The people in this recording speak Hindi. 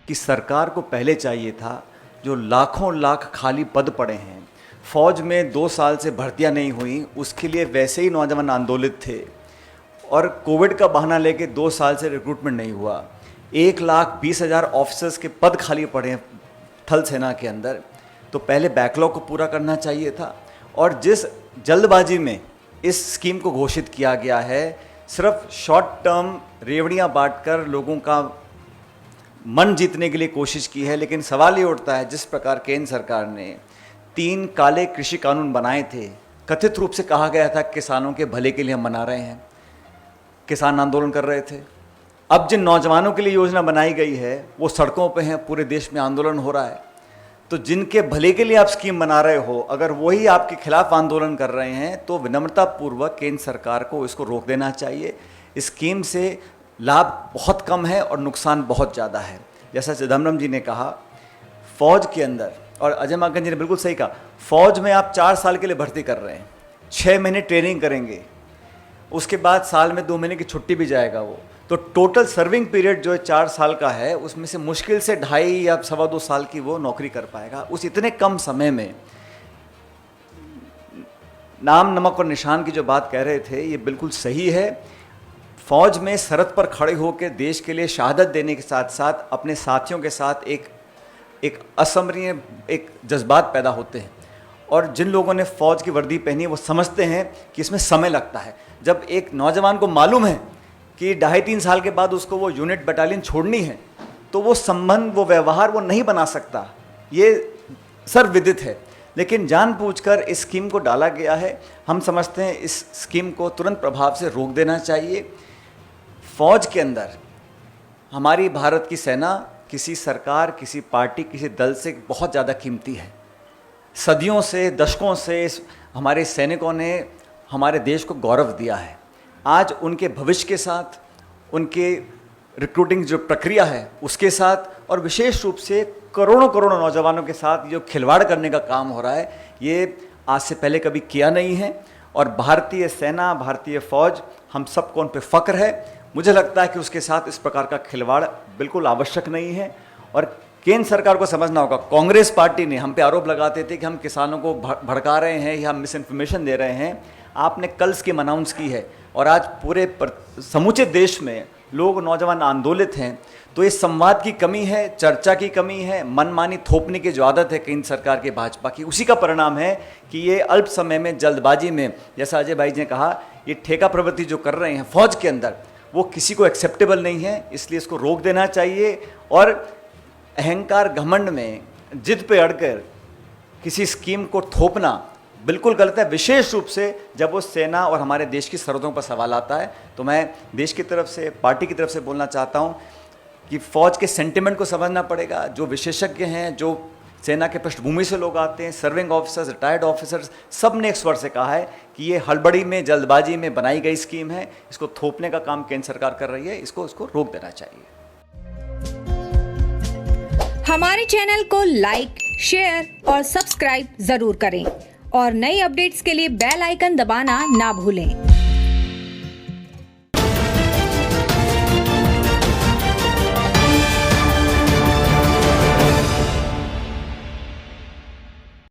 कि सरकार को पहले चाहिए था, जो लाखों लाख खाली पद पड़े हैं, फौज में 2 साल से भर्तियां नहीं हुई, उसके लिए वैसे ही नौजवान आंदोलित थे और कोविड का बहाना लेके 2 साल से रिक्रूटमेंट नहीं हुआ। 1,20,000 ऑफिसर्स के पद खाली पड़े हैं थल सेना के अंदर, तो पहले बैकलॉग को पूरा करना चाहिए था। और जिस जल्दबाजी में इस स्कीम को घोषित किया गया है, सिर्फ शॉर्ट टर्म रेवड़ियाँ बांटकर लोगों का मन जीतने के लिए कोशिश की है। लेकिन सवाल ये उठता है, जिस प्रकार केंद्र सरकार ने 3 काले कृषि कानून बनाए थे, कथित रूप से कहा गया था किसानों के भले के लिए हम बना रहे हैं, किसान आंदोलन कर रहे थे। अब जिन नौजवानों के लिए योजना बनाई गई है वो सड़कों पे हैं, पूरे देश में आंदोलन हो रहा है। तो जिनके भले के लिए आप स्कीम बना रहे हो, अगर वही आपके खिलाफ आंदोलन कर रहे हैं, तो विनम्रतापूर्वक केंद्र सरकार को इसको रोक देना चाहिए। इस स्कीम से लाभ बहुत कम है और नुकसान बहुत ज़्यादा है। जैसा चिदम्बरम जी ने कहा, फौज के अंदर, और अजय माकन जी ने बिल्कुल सही कहा, फौज में आप 4 साल के लिए भर्ती कर रहे हैं, 6 महीने ट्रेनिंग करेंगे, उसके बाद साल में 2 महीने की छुट्टी भी जाएगा वो, तो टोटल सर्विंग पीरियड जो 4 साल का है, उसमें से मुश्किल से 2.5 या 2.25 साल की वो नौकरी कर पाएगा। उस इतने कम समय में नाम नमक और निशान की जो बात कह रहे थे, ये बिल्कुल सही है। फौज में सरहद पर खड़े होकर देश के लिए शहादत देने के साथ साथ अपने साथियों के साथ एक असमरणीय एक जज्बात पैदा होते हैं। और जिन लोगों ने फौज की वर्दी पहनी है वो समझते हैं कि इसमें समय लगता है। जब एक नौजवान को मालूम है कि 2.5-3 साल के बाद उसको वो यूनिट बटालियन छोड़नी है, तो वो संबंध, वो व्यवहार वो नहीं बना सकता, ये सर्वविदित है। लेकिन जानबूझकर इस स्कीम को डाला गया है। हम समझते हैं इस स्कीम को तुरंत प्रभाव से रोक देना चाहिए। फौज के अंदर हमारी भारत की सेना किसी सरकार, किसी पार्टी, किसी दल से बहुत ज़्यादा कीमती है। सदियों से, दशकों से हमारे सैनिकों ने हमारे देश को गौरव दिया है। आज उनके भविष्य के साथ, उनके रिक्रूटिंग जो प्रक्रिया है उसके साथ, और विशेष रूप से करोड़ों करोड़ों नौजवानों के साथ जो खिलवाड़ करने का काम हो रहा है, ये आज से पहले कभी किया नहीं है। और भारतीय सेना, भारतीय फौज, हम सबको उन पर फ़ख्र है। मुझे लगता है कि उसके साथ इस प्रकार का खिलवाड़ बिल्कुल आवश्यक नहीं है। और केंद्र सरकार को समझना होगा, कांग्रेस पार्टी ने हम पे आरोप लगाते थे कि हम किसानों को भड़का रहे हैं या मिस इन्फॉर्मेशन दे रहे हैं। आपने कल स्कीम अनाउंस की है और आज पूरे समूचे देश में लोग, नौजवान आंदोलित हैं। तो इस संवाद की कमी है, चर्चा की कमी है, मनमानी थोपने की जो आदत है केंद्र सरकार के, भाजपा की, उसी का परिणाम है कि ये अल्प समय में, जल्दबाजी में, जैसा अजय भाई जी ने कहा, ये ठेका प्रवृत्ति जो कर रहे हैं फौज के अंदर, वो किसी को एक्सेप्टेबल नहीं है। इसलिए इसको रोक देना चाहिए। और अहंकार, घमंड में, जिद पे अड़कर किसी स्कीम को थोपना बिल्कुल गलत है, विशेष रूप से जब वो सेना और हमारे देश की सरहदों पर सवाल आता है। तो मैं देश की तरफ से, पार्टी की तरफ से बोलना चाहता हूँ कि फौज के सेंटिमेंट को समझना पड़ेगा। जो विशेषज्ञ हैं, जो सेना के पृष्ठभूमि से लोग आते हैं, सर्विंग ऑफिसर्स, रिटायर्ड ऑफिसर्स, सब ने एक स्वर से कहा है कि ये हड़बड़ी में, जल्दबाजी में बनाई गई स्कीम है। इसको थोपने का काम केंद्र सरकार कर रही है, इसको रोक देना चाहिए। हमारे चैनल को लाइक, शेयर और सब्सक्राइब जरूर करें और नई अपडेट्स के लिए बेल आइकन दबाना ना भूलें।